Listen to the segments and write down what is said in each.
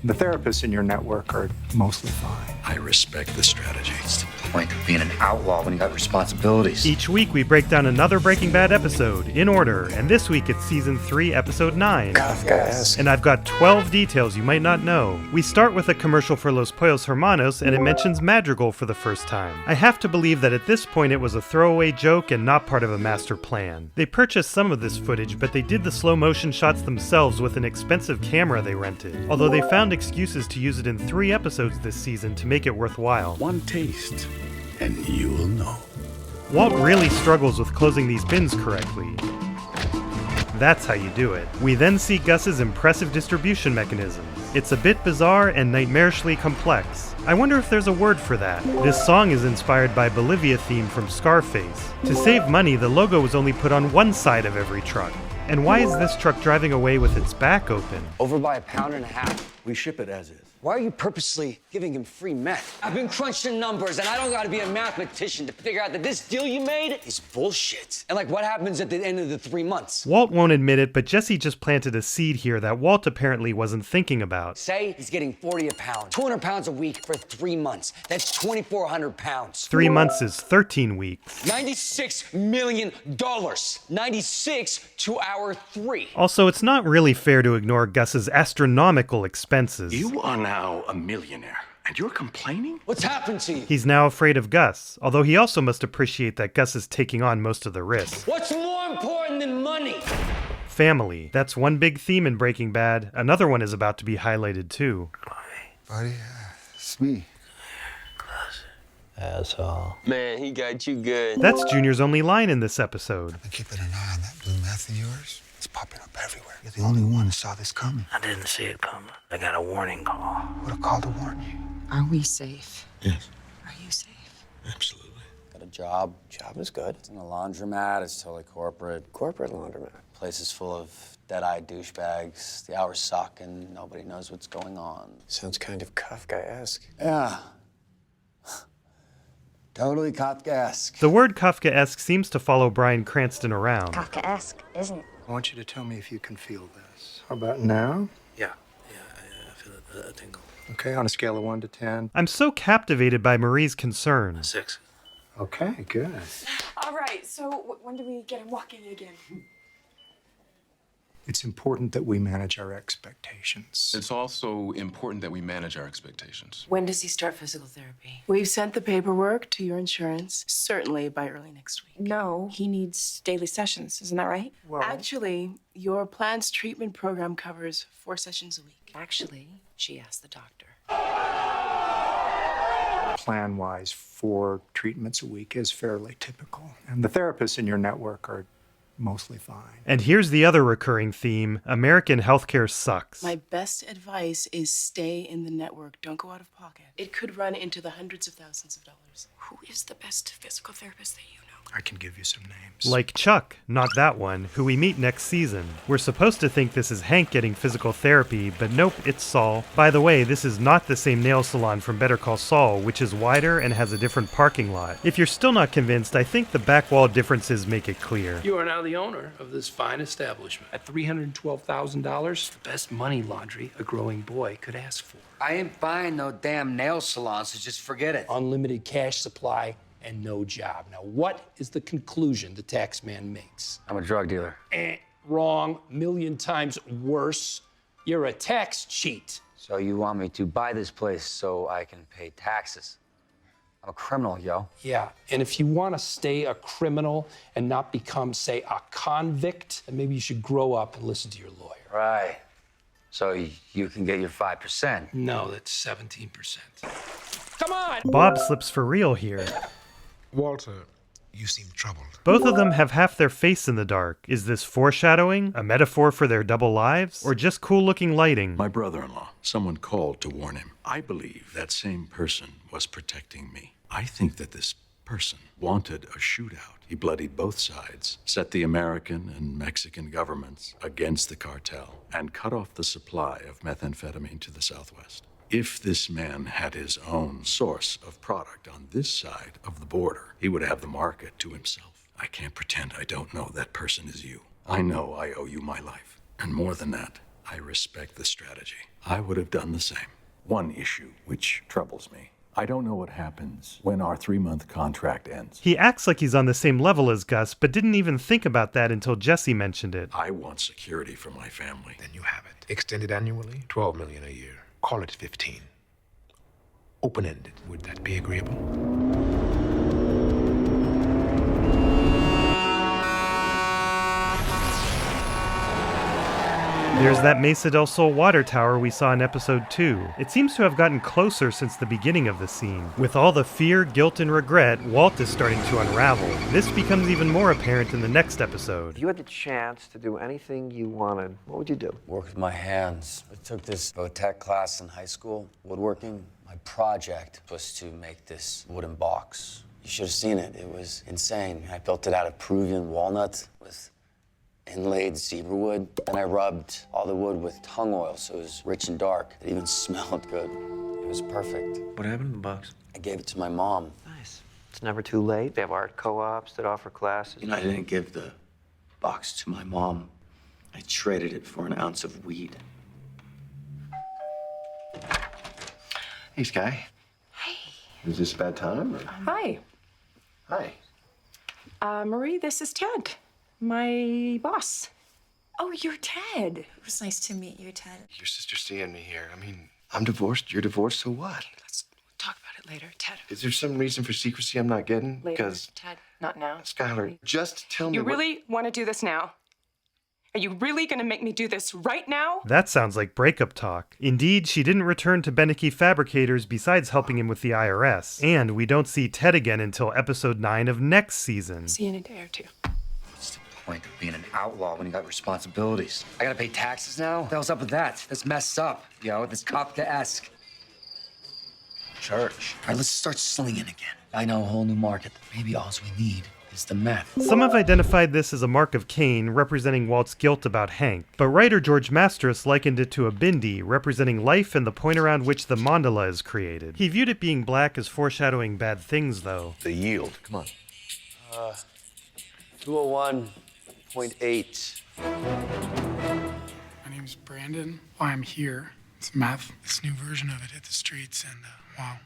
The therapists in your network are mostly fine. I respect the strategy. What's the point of being an outlaw when you got responsibilities? Each week we break down another Breaking Bad episode in order, and this week it's Season 3, Episode 9. Kafkaesque. And I've got 12 details you might not know. We start with a commercial for Los Pollos Hermanos, and it mentions Madrigal for the first time. I have to believe that at this point it was a throwaway joke and not part of a master plan. They purchased some of this footage, but they did the slow motion shots themselves with an expensive camera they rented, although they found excuses to use it in 3 episodes this season to make it worthwhile. One taste, and you'll know. Walt really struggles with closing these bins correctly. That's how you do it. We then see Gus's impressive distribution mechanisms. It's a bit bizarre and nightmarishly complex. I wonder if there's a word for that. This song is inspired by Bolivia theme from Scarface. To save money, the logo was only put on one side of every truck. And why is this truck driving away with its back open? Over by $1.5 pounds. We ship it as is. Why are you purposely giving him free meth? I've been crunching numbers, and I don't gotta be a mathematician to figure out that this deal you made is bullshit. And like, what happens at the end of the 3 months? Walt won't admit it, but Jesse just planted a seed here that Walt apparently wasn't thinking about. Say he's getting 40 a pound, 200 pounds a week for 3 months. That's 2,400 pounds. 3 months is 13 weeks. $96 million. 96 to our 3. Also, it's not really fair to ignore Gus's astronomical expenses. You are now a millionaire, and you're complaining? What's happened to you? He's now afraid of Gus, although he also must appreciate that Gus is taking on most of the risk. What's more important than money? Family. That's one big theme in Breaking Bad. Another one is about to be highlighted too. Buddy, it's me. Asshole. Man, he got you good. That's Junior's only line in this episode. I've been keeping an eye on that blue meth of yours. It's popping up everywhere. You're the only one who saw this coming. I didn't see it coming. I got a warning call. Would have called to warn you. Are we safe? Yes, Are you safe? absolutely. Got a job. Job is good. It's in a laundromat. It's totally corporate. Corporate laundromat. Place is full of dead-eyed douchebags. The hours suck and nobody knows what's going on. Sounds kind of Kafkaesque. Yeah. Totally Kafkaesque. The word Kafkaesque seems to follow Bryan Cranston around. Kafkaesque, isn't it? I want you to tell me if you can feel this. How about now? Yeah, I feel a tingle. Okay, on a scale of 1 to 10. I'm so captivated by Marie's concern. 6. Okay, good. All right, so when do we get him walking again? It's important that we manage our expectations. It's also important that we manage our expectations. When does he start physical therapy? We've sent the paperwork to your insurance, certainly by early next week. No, he needs daily sessions, isn't that right? Well, Actually, your plan's treatment program covers 4 sessions a week. Actually, she asked the doctor. plan-wise, 4 treatments a week is fairly typical. And the therapists in your network are mostly fine. And here's the other recurring theme: American healthcare sucks. My best advice is stay in the network. Don't go out of pocket. It could run into the hundreds of thousands of dollars. Who is the best physical therapist that you know? I can give you some names. Like Chuck, not that one, who we meet next season. We're supposed to think this is Hank getting physical therapy, but nope, it's Saul. By the way, this is not the same nail salon from Better Call Saul, which is wider and has a different parking lot. If you're still not convinced, I think the back wall differences make it clear. You are now the owner of this fine establishment. At $312,000, the best money laundry a growing boy could ask for. I ain't buying no damn nail salon, so just forget it. Unlimited cash supply and no job. Now, what is the conclusion the tax man makes? I'm a drug dealer. Wrong. Million times worse. You're a tax cheat. So you want me to buy this place so I can pay taxes? I'm a criminal, yo. Yeah, and if you want to stay a criminal and not become, say, a convict, then maybe you should grow up and listen to your lawyer. Right. So you can get your 5%. No, that's 17%. Come on! Bob slips for real here. Walter, you seem troubled. Both of them have half their face in the dark. Is this foreshadowing? A metaphor for their double lives? Or just cool-looking lighting? My brother-in-law, someone called to warn him. I believe that same person was protecting me. I think that this person wanted a shootout. He bloodied both sides, set the American and Mexican governments against the cartel, and cut off the supply of methamphetamine to the Southwest. If this man had his own source of product on this side of the border, he would have the market to himself. I can't pretend I don't know that person is you. I know I owe you my life. And more than that, I respect the strategy. I would have done the same. One issue which troubles me. I don't know what happens when our 3-month contract ends. He acts like he's on the same level as Gus, but didn't even think about that until Jesse mentioned it. I want security for my family. Then you have it. Extended annually, $12 million a year. Call it 15. Open-ended. Would that be agreeable? There's that Mesa del Sol water tower we saw in episode 2. It seems to have gotten closer since the beginning of the scene. With all the fear, guilt, and regret, Walt is starting to unravel. This becomes even more apparent in the next episode. If you had the chance to do anything you wanted, what would you do? Work with my hands. I took this VOTEC class in high school, woodworking. My project was to make this wooden box. You should have seen it. It was insane. I built it out of Peruvian walnut with inlaid zebra wood. Then I rubbed all the wood with tung oil so it was rich and dark. It even smelled good. It was perfect. What happened to the box? I gave it to my mom. Nice. It's never too late. They have art co-ops that offer classes. You know, I didn't give the box to my mom. I traded it for an ounce of weed. Hey, Sky. Hey. Is this a bad time? Or? Hi. Hi. Marie, this is Ted, my boss. Oh, you're Ted. It was nice to meet you, Ted. Your sister's seeing me here. I mean, I'm divorced. You're divorced, so what? Okay, let's talk about it later, Ted. Is there some reason for secrecy I'm not getting? Later, Because, Ted, not now. Skylar, just tell me You what- really want to do this now? Are you really going to make me do this right now? That sounds like breakup talk. Indeed, she didn't return to Beneke Fabricators besides helping him with the IRS. And we don't see Ted again until episode 9 of next season. See you in a day or two. What's the point of being an outlaw when you got responsibilities? I gotta pay taxes now? What the hell's up with that? That's messed up, yo. That's Kafka-esque. Church. All right, let's start slinging again. I know a whole new market. Maybe all we need is the meth. Some have identified this as a mark of Cain, representing Walt's guilt about Hank, but writer George Mastras likened it to a bindi, representing life and the point around which the mandala is created. He viewed it being black as foreshadowing bad things, though. The yield. Come on. 201.8. My name's Brandon. Why I'm here. It's meth. This new version of it hit the streets, and wow.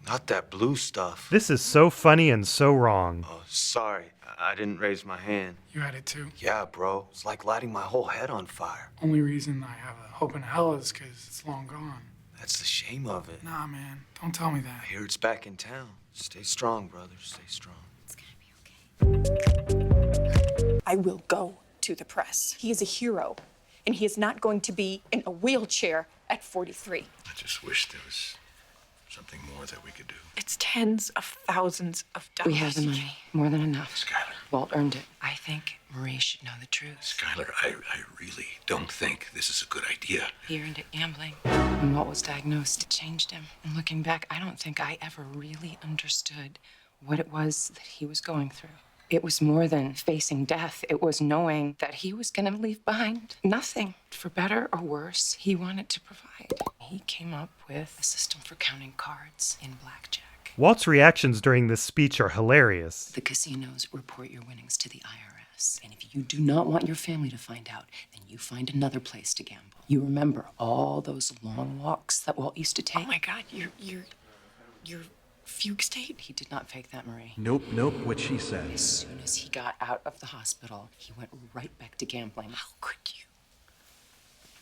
Not that blue stuff. This is so funny and so wrong. Oh, sorry. I didn't raise my hand. You had it too? Yeah, bro. It's like lighting my whole head on fire. Only reason I have a hope in hell is because it's long gone. That's the shame of it. Nah, man. Don't tell me that. I hear it's back in town. Stay strong, brother. Stay strong. I will go to the press. He is a hero, and he is not going to be in a wheelchair at 43. I just wish there was something more that we could do. It's tens of thousands of dollars. We have the money. More than enough. Skylar. Walt earned it. I think Marie should know the truth. Skylar, I really don't think this is a good idea. He earned it gambling. When Walt was diagnosed, it changed him. And looking back, I don't think I ever really understood what it was that he was going through. It was more than facing death. It was knowing that he was going to leave behind nothing. For better or worse, he wanted to provide. He came up with a system for counting cards in blackjack. Walt's reactions during this speech are hilarious. The casinos report your winnings to the IRS. And if you do not want your family to find out, then you find another place to gamble. You remember all those long walks that Walt used to take? Oh my God, you're fugue state? He did not fake that, Marie. Nope, what she said. As soon as he got out of the hospital, he went right back to gambling. How could you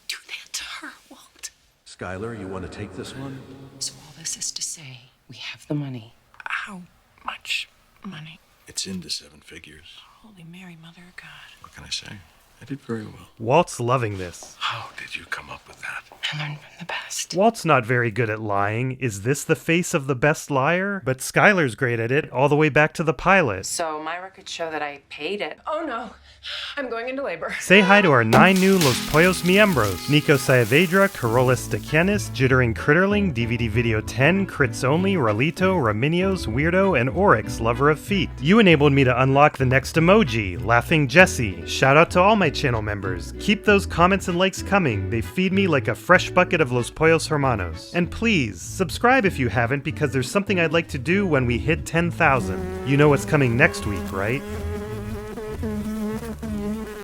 do that to her, Walt? Skylar, you want to take this one? So all this is to say, we have the money. How much money? It's into 7 figures. Holy Mary, Mother of God. What can I say? I did very well. Walt's loving this. How did you come up with that? I learned from the best. Walt's not very good at lying. Is this the face of the best liar? But Skylar's great at it, all the way back to the pilot. So my records show that I paid it. Oh no, I'm going into labor. Say hi to our 9 new Los Pollos Miembros. Nico Saavedra, Carolis Stekianis, Jittering Critterling, DVD Video 10, Crits Only, Ralito, Raminios, Weirdo, and Oryx, Lover of Feet. You enabled me to unlock the next emoji, Laughing Jesse. Shout out to all my channel members. Keep those comments and likes coming. They feed me like a fresh bucket of Los Pollos Hermanos. And please, subscribe if you haven't, because there's something I'd like to do when we hit 10,000. You know what's coming next week, right?